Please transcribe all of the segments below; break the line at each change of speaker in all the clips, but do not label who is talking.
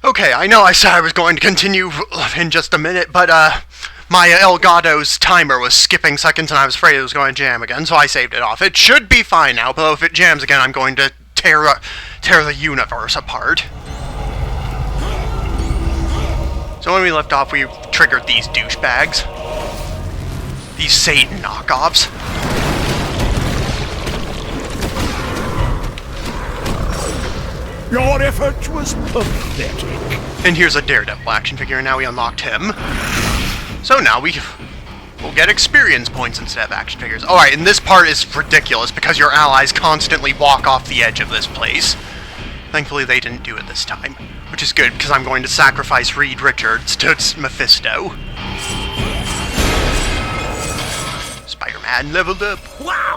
Okay, I know I said I was going to continue in just a minute, but, my Elgato's timer was skipping seconds and I was afraid it was going to jam again, so I saved it off. It should be fine now, but if it jams again, I'm going to tear the universe apart. So when we left off, we triggered these douchebags. These Satan knockoffs.
Your effort was pathetic.
And here's a Daredevil action figure, and now we unlocked him. So now we'll get experience points instead of action figures. Alright, and this part is ridiculous because your allies constantly walk off the edge of this place. Thankfully they didn't do it this time, which is good because I'm going to sacrifice Reed Richards to Mephisto. Spider-Man leveled up.
Wow!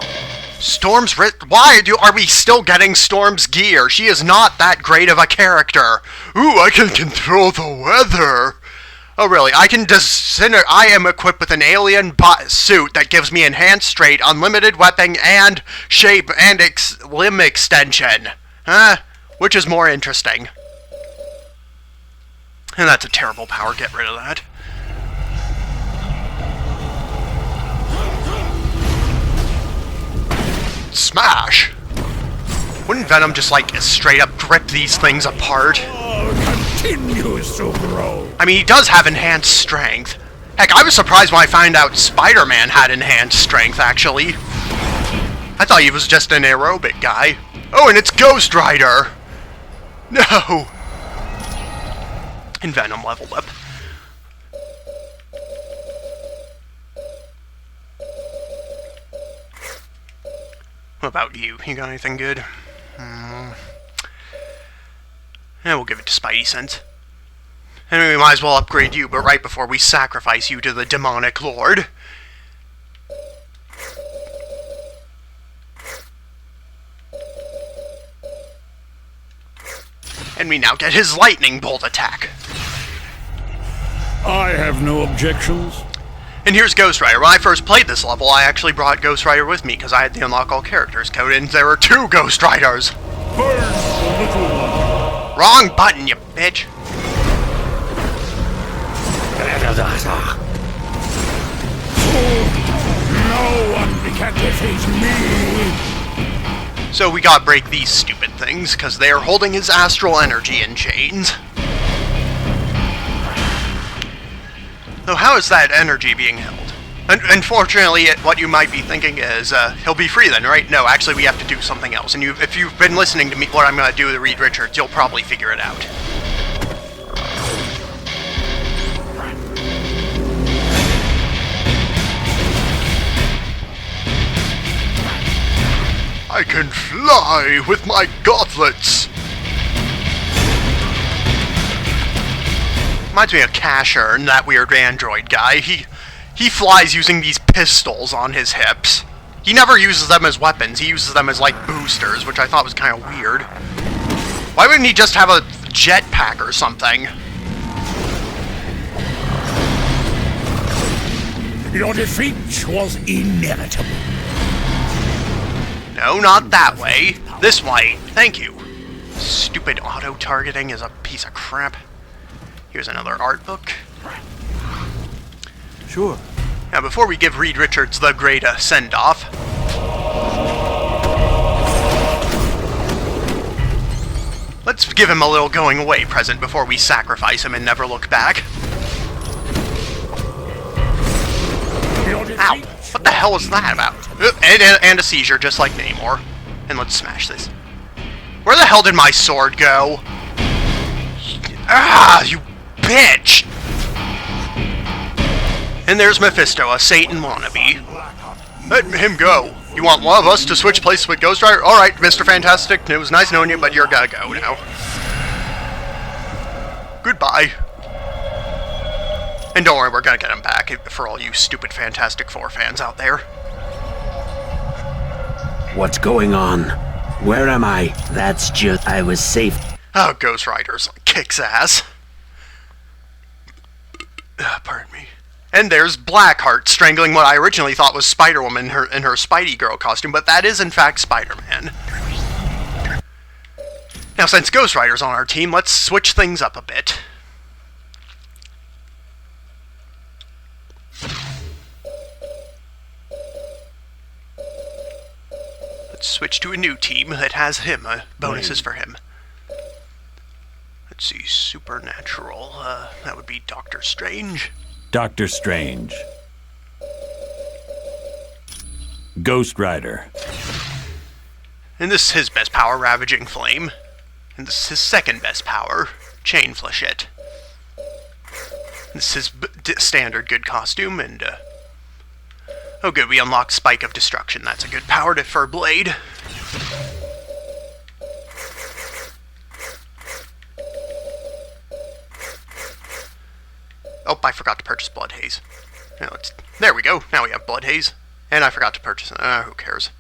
Why are we still getting Storm's gear? She is not that great of a character. Ooh, I can control the weather. Oh really, I am equipped with an alien suit that gives me enhanced straight, unlimited weapon, and shape, and limb extension. Huh? Which is more interesting? And that's a terrible power, get rid of that. Smash! Wouldn't Venom just, like, straight up rip these things apart?
Continues to grow.
I mean, he does have enhanced strength. Heck, I was surprised when I found out Spider-Man had enhanced strength, actually. I thought he was just an aerobic guy. Oh, and it's Ghost Rider! No! And Venom leveled up. What about you? You got anything good? Yeah, we'll give it to Spidey Sense. And we might as well upgrade you, but right before we sacrifice you to the demonic lord. And we now get his lightning bolt attack.
I have no objections.
And here's Ghost Rider. When I first played this level, I actually brought Ghost Rider with me because I had the Unlock All Characters code, and there were 2 Ghost Riders.
Burn the little one.
Wrong button, you bitch.
No one can defeat me.
So we gotta break these stupid things, because they are holding his astral energy in chains. So how is that energy being held? Unfortunately, what you might be thinking is, he'll be free then, right? No, actually we have to do something else. And if you've been listening to me, what I'm gonna do with Reed Richards, you'll probably figure it out. I can fly with my gauntlets! Reminds me of Casher, that weird android guy. He flies using these pistols on his hips. He never uses them as weapons, he uses them as, like, boosters, which I thought was kind of weird. Why wouldn't he just have a jetpack or something?
Your defeat was inevitable.
No, not that way. This way. Thank you. Stupid auto-targeting is a piece of crap. Here's another art book.
Sure.
Now, before we give Reed Richards the great send-off, let's give him a little going-away present before we sacrifice him and never look back. Ow! What the hell was that about? And a seizure, just like Namor. And let's smash this. Where the hell did my sword go? Ah, you bitch! And there's Mephisto, a Satan wannabe. Let him go. You want one of us to switch places with Ghost Rider? Alright, Mr. Fantastic, it was nice knowing you, but you're gotta go now. Goodbye. And don't worry, we're gonna get him back for all you stupid Fantastic Four fans out there.
What's going on? Where am I? That's just... I was safe.
Oh, Ghost Rider's kicks ass. Pardon me. And there's Blackheart strangling what I originally thought was Spider-Woman in her Spidey Girl costume, but that is in fact Spider-Man. Now, since Ghost Rider's on our team, let's switch things up a bit. Let's switch to a new team that has him, bonuses for him. Let's see, Supernatural, that would be Doctor Strange.
Doctor Strange. Ghost Rider.
And this is his best power, Ravaging Flame. And this is his second best power, Chain Flechette. This is his standard good costume, and, oh good, we unlocked Spike of Destruction. That's a good power for Blade. Oh, I forgot to purchase Blood Haze. Now there we go. Now we have Blood Haze. And I forgot to purchase it. Who cares?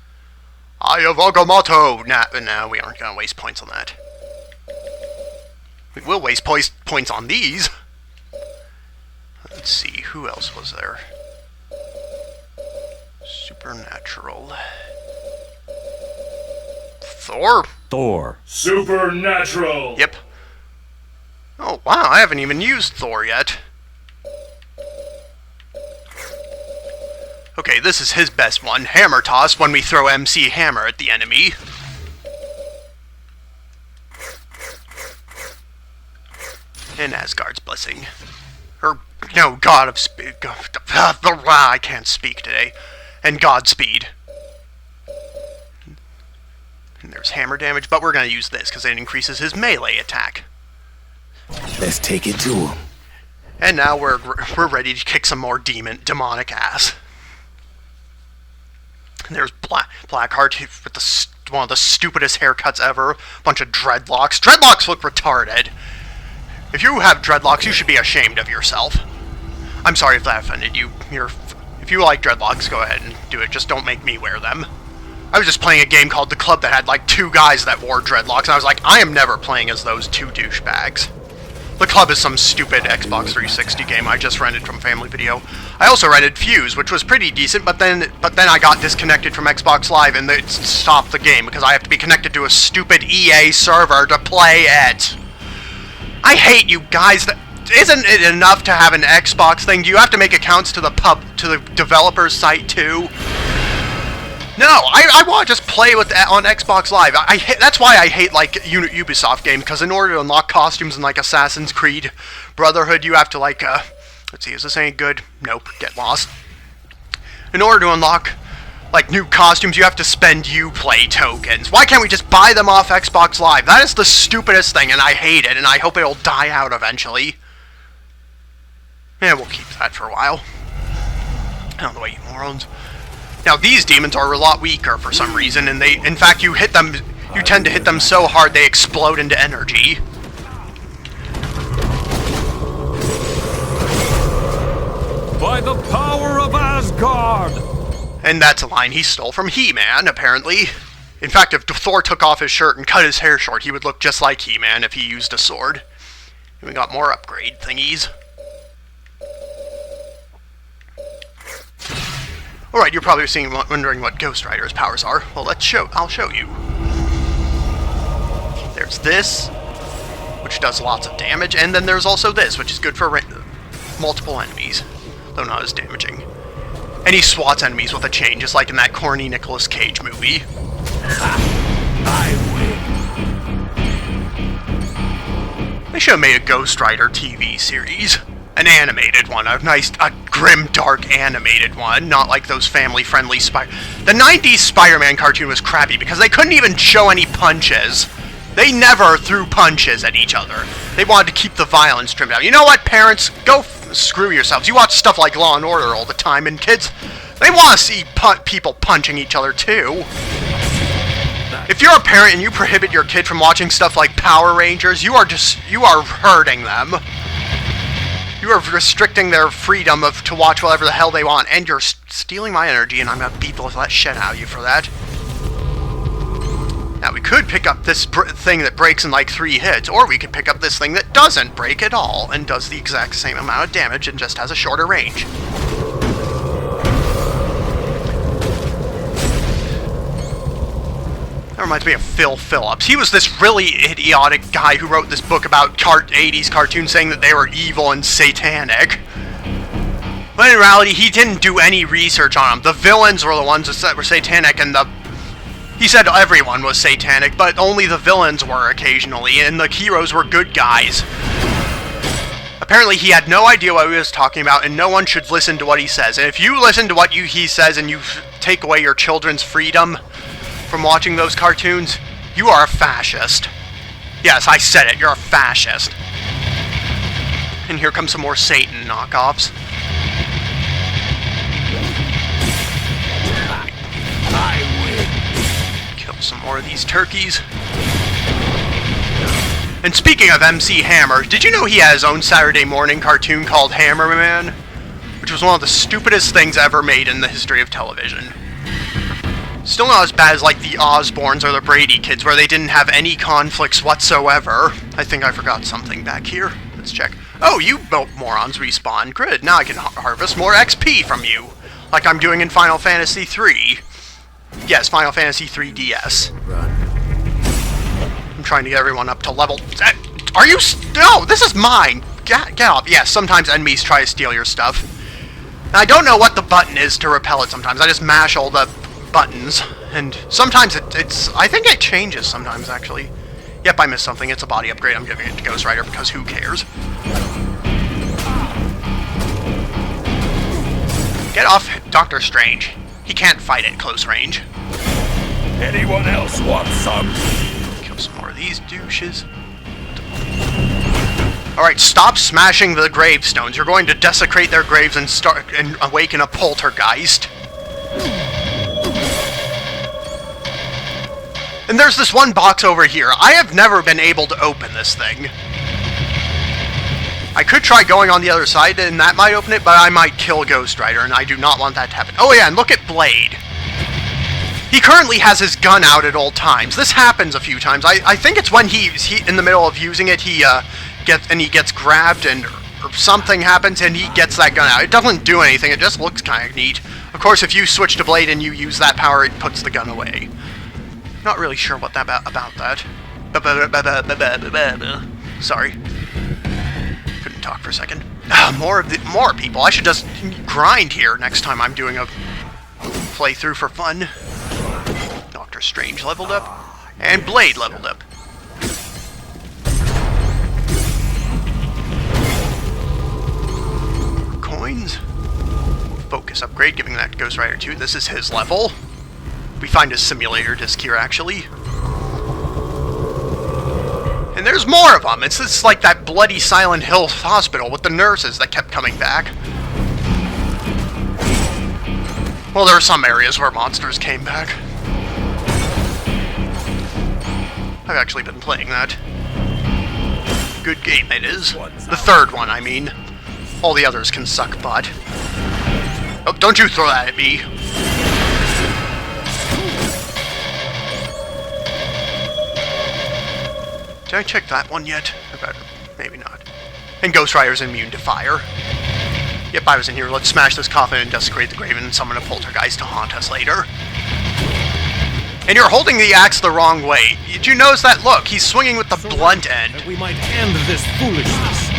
Eye of Agamotto! Nah, we aren't going to waste points on that. We will waste points on these. Let's see, who else was there? Supernatural. Thor?
Supernatural!
Yep. Oh, wow, I haven't even used Thor yet. Okay, this is his best one, Hammer Toss, when we throw MC Hammer at the enemy. And Asgard's Blessing. Or, no, God of Speed. I can't speak today. And Godspeed. And there's hammer damage, but we're going to use this because it increases his melee attack.
Let's take it to him.
And now we're ready to kick some more demonic ass. And there's Blackheart with one of the stupidest haircuts ever. Bunch of dreadlocks. Dreadlocks look retarded. If you have dreadlocks, you should be ashamed of yourself. I'm sorry if that offended you. If you like dreadlocks, go ahead and do it. Just don't make me wear them. I was just playing a game called The Club that had like 2 guys that wore dreadlocks, and I was like, I am never playing as those 2 douchebags. The Club is some stupid Xbox 360 game I just rented from Family Video. I also rented Fuse, which was pretty decent, but then I got disconnected from Xbox Live and it stopped the game because I have to be connected to a stupid EA server to play it. I hate you guys. Isn't it enough to have an Xbox thing? Do you have to make accounts to the developer's site too? No, I want to just play on Xbox Live. That's why I hate like Ubisoft games, because in order to unlock costumes in like Assassin's Creed Brotherhood, you have to like let's see, is this any good? Nope, get lost. In order to unlock like new costumes, you have to spend Uplay tokens. Why can't we just buy them off Xbox Live? That is the stupidest thing, and I hate it, and I hope it'll die out eventually. Yeah, we'll keep that for a while. Out of the way, you morons. Now, these demons are a lot weaker for some reason, and in fact, you tend to hit them so hard they explode into energy.
By the power of Asgard!
And that's a line he stole from He-Man, apparently. In fact, if Thor took off his shirt and cut his hair short, he would look just like He-Man if he used a sword. And we got more upgrade thingies. Alright, you're probably wondering what Ghost Rider's powers are. Well, I'll show you. There's this, which does lots of damage, and then there's also this, which is good for multiple enemies, though not as damaging. And he swats enemies with a chain, just like in that corny Nicolas Cage movie. They should have made a Ghost Rider TV series. An animated one, a grim, dark animated one, not like those family-friendly The 90s Spider-Man cartoon was crappy because they couldn't even show any punches. They never threw punches at each other. They wanted to keep the violence trimmed down. You know what, parents? Go screw yourselves. You watch stuff like Law & Order all the time, and kids, they want to see people punching each other too. If you're a parent and you prohibit your kid from watching stuff like Power Rangers, you are hurting them. You are restricting their freedom to watch whatever the hell they want, and you're stealing my energy, and I'm gonna beat the shit out of you for that. Now, we could pick up this thing that breaks in like 3 hits, or we could pick up this thing that doesn't break at all, and does the exact same amount of damage, and just has a shorter range. That reminds me of Phil Phillips. He was this really idiotic guy who wrote this book about 80s cartoons saying that they were evil and satanic. But in reality, he didn't do any research on them. The villains were the ones that were satanic, and he said everyone was satanic, but only the villains were occasionally, and the heroes were good guys. Apparently, he had no idea what he was talking about, and no one should listen to what he says. And if you listen to what he says and you take away your children's freedom from watching those cartoons, you are a fascist. Yes, I said it, you're a fascist. And here comes some more Satan knockoffs. Kill some more of these turkeys. And speaking of MC Hammer, did you know he had his own Saturday morning cartoon called Hammerman? Which was one of the stupidest things ever made in the history of television. Still not as bad as like the Osbournes or the Brady Kids, where they didn't have any conflicts whatsoever. I think I forgot something back here. Let's check. Oh, you morons respawn. Good, now I can harvest more XP from you. Like I'm doing in Final Fantasy III. Yes, Final Fantasy III DS. I'm trying to get everyone up to level... Are you... No, this is mine! Get off. Yes, sometimes enemies try to steal your stuff. And I don't know what the button is to repel it sometimes. I just mash all the buttons. And sometimes it's... I think it changes sometimes, actually. Yep, I missed something. It's a body upgrade. I'm giving it to Ghost Rider because who cares? Get off Doctor Strange. He can't fight at close range.
Anyone else want some?
Kill some more of these douches. Alright, stop smashing the gravestones. You're going to desecrate their graves and awaken a poltergeist. And there's this one box over here. I have never been able to open this thing. I could try going on the other side, and that might open it, but I might kill Ghost Rider, and I do not want that to happen. Oh yeah, and look at Blade. He currently has his gun out at all times. This happens a few times. I think it's when he's in the middle of using it, he gets grabbed, and or something happens, and he gets that gun out. It doesn't do anything, it just looks kind of neat. Of course, if you switch to Blade and you use that power, it puts the gun away. Not really sure what about that. Sorry. Couldn't talk for a second. More people. I should just grind here next time I'm doing a playthrough for fun. Doctor Strange leveled up, and Blade leveled up. Coins. Focus upgrade, giving that to Ghost Rider 2. This is his level. We find a simulator disc here, actually. And there's more of them. It's like that bloody Silent Hill hospital with the nurses that kept coming back. Well, there are some areas where monsters came back. I've actually been playing that. Good game it is. The third one, I mean. All the others can suck butt. Oh, don't you throw that at me. Did I check that one yet? Maybe not. And Ghost Rider's immune to fire. Yep, I was in here. Let's smash this coffin and desecrate the grave and summon a poltergeist to haunt us later. And you're holding the axe the wrong way. Did you notice that? Look, he's swinging with the blunt end.
That we might end this foolishness.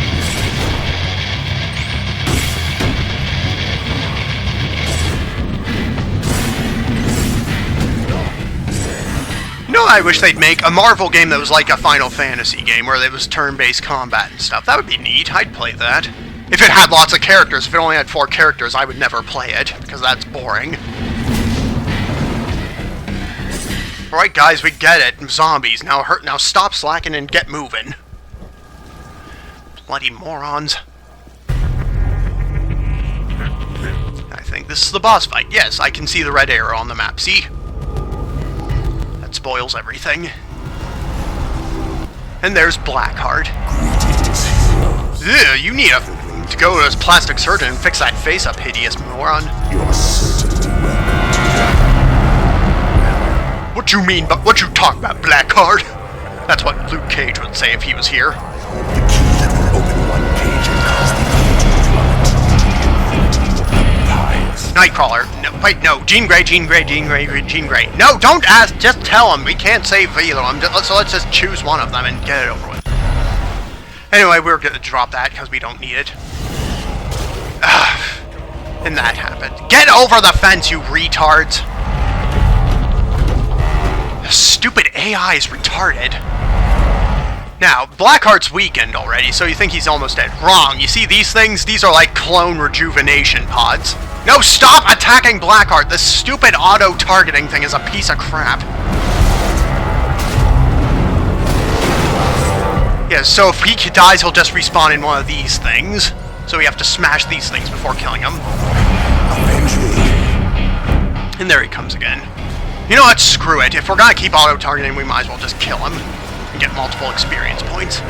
You know, I wish they'd make a Marvel game that was like a Final Fantasy game, where there was turn-based combat and stuff. That would be neat. I'd play that. If it had lots of characters. If it only had 4 characters, I would never play it, because that's boring. Alright guys, we get it. Zombies. Now stop slacking and get moving. Bloody morons. I think this is the boss fight. Yes, I can see the red arrow on the map. See? That spoils everything. And there's Blackheart. Ugh, you need to go to his plastic surgeon and fix that face up, hideous moron.
You're certainly welcome to
What you mean, but what you talk about, Blackheart? That's what Luke Cage would say if he was here.
the key that will open one cage and cause the other to plummet into the infinity of the piles.
Nightcrawler. No, wait, no. Jean Grey, Jean Grey, Jean Grey, Jean Grey. No, don't ask. Just tell him. We can't save either of them. So let's just choose one of them and get it over with. Anyway, we're going to drop that because we don't need it. And that happened. Get over the fence, you retards! The stupid AI is retarded. Now, Blackheart's weakened already, so you think he's almost dead. Wrong. You see these things? These are like clone rejuvenation pods. No, stop attacking Blackheart! This stupid auto-targeting thing is a piece of crap. Yeah, so if he dies, he'll just respawn in one of these things. So we have to smash these things before killing him. And there he comes again. You know what? Screw it. If we're gonna keep auto-targeting, we might as well just kill him. And get multiple experience points.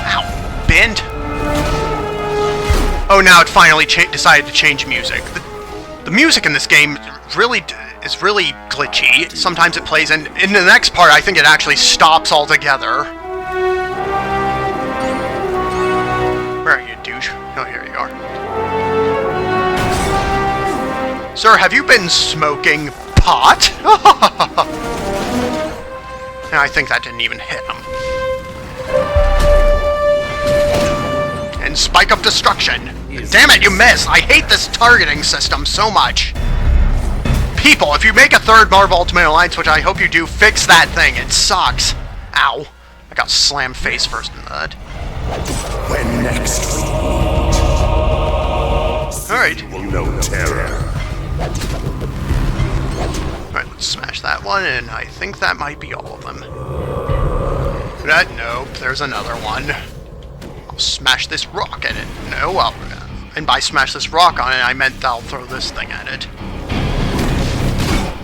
Ow. Bend. Oh, now it finally decided to change music. The music in this game really is really glitchy. Sometimes it plays, and in the next part, I think it actually stops altogether. Where are you, douche? Oh, here you are. Sir, have you been smoking pot? And I think that didn't even hit him. And Spike of Destruction. Damn it, you missed! I hate this targeting system so much. People, if you make a third Marvel Ultimate Alliance, which I hope you do, fix that thing. It sucks. Ow. I got slammed face first in that.
When next we meet,
Alright.
no terror.
Alright, let's smash that one, and I think that might be all of them. Nope, there's another one. I'll smash this rock at it. No, well, and by smash this rock on it, I meant I'll throw this thing at it.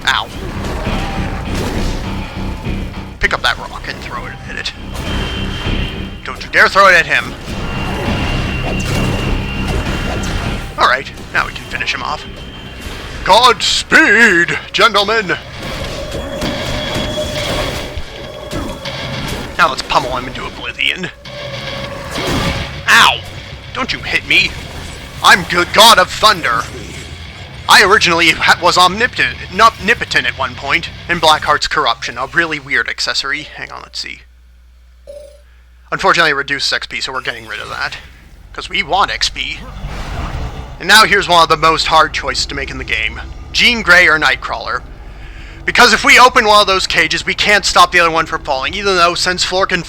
Ow. Pick up that rock and throw it at it. Don't you dare throw it at him. Alright, now we can finish him off. Godspeed, gentlemen! Now let's pummel him into oblivion. Ow! Don't you hit me! I'm good god of thunder! I originally was omnipotent at one point, in Blackheart's corruption, a really weird accessory. Hang on, let's see. Unfortunately, it reduced XP, so we're getting rid of that. Because we want XP. And now here's one of the most hard choices to make in the game. Jean Grey or Nightcrawler. Because if we open one of those cages, we can't stop the other one from falling. Even though, since Thor could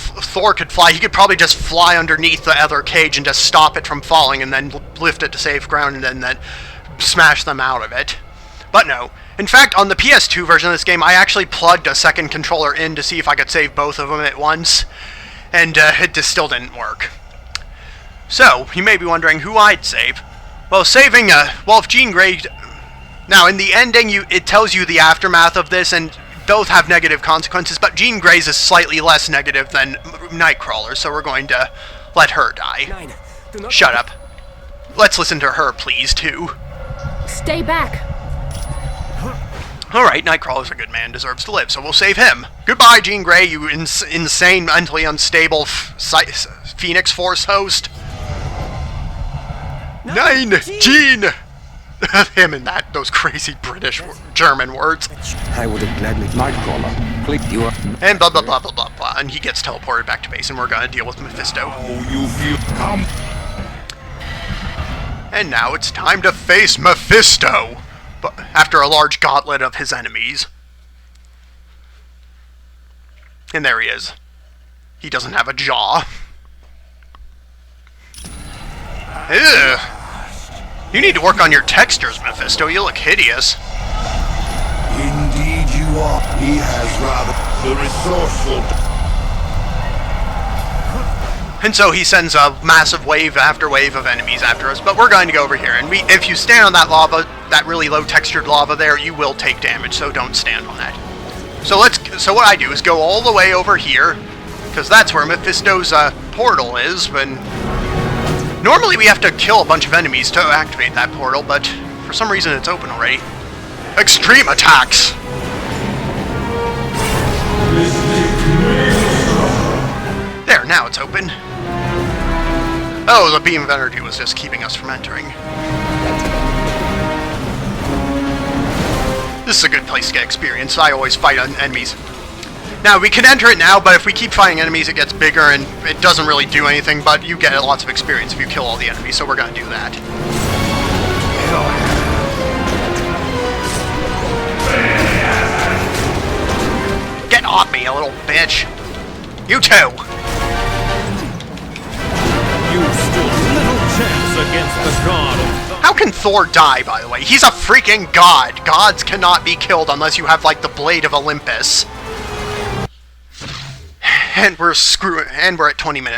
fly, he could probably just fly underneath the other cage and just stop it from falling, and then lift it to safe ground, and then smash them out of it. But no. In fact, on the PS2 version of this game, I actually plugged a second controller in to see if I could save both of them at once, and it just still didn't work. So, you may be wondering who I'd save. Well, saving, if Jean Grey... Now, in the ending, it tells you the aftermath of this, and both have negative consequences, but Jean Grey's is slightly less negative than Nightcrawler, so we're going to let her die. Shut up. Let's listen to her, please, too.
Stay back.
Alright, Nightcrawler's a good man, deserves to live, so we'll save him. Goodbye, Jean Grey, you insane, mentally unstable Phoenix Force host. Nine, Jean! Him and those crazy British German words.
I would have gladly Nightcrawler. Click you up.
And blah blah blah blah blah blah, and he gets teleported back to base, and we're gonna deal with Mephisto.
You feel come.
And now it's time to face Mephisto! But after a large gauntlet of his enemies. And there he is. He doesn't have a jaw. Ew. You need to work on your textures, Mephisto. You look hideous.
Indeed you are. He has rather
The resourceful.
And so he sends a massive wave after wave of enemies after us, but we're going to go over here, and if you stand on that lava, that really low textured lava there, you will take damage, so don't stand on that. So what I do is go all the way over here, because that's where Mephisto's portal is, and normally we have to kill a bunch of enemies to activate that portal, but for some reason it's open already. Extreme attacks! There, now it's open. Oh, the beam of energy was just keeping us from entering. This is a good place to get experience. I always fight on enemies. Now, we can enter it now, but if we keep fighting enemies, it gets bigger, and it doesn't really do anything, but you get lots of experience if you kill all the enemies, so we're gonna do that. Get off me, you little bitch! You too!
You stood little chance against the god of
How can Thor die, by the way? He's a freaking god! Gods cannot be killed unless you have, like, the Blade of Olympus. And we're at 20 minutes.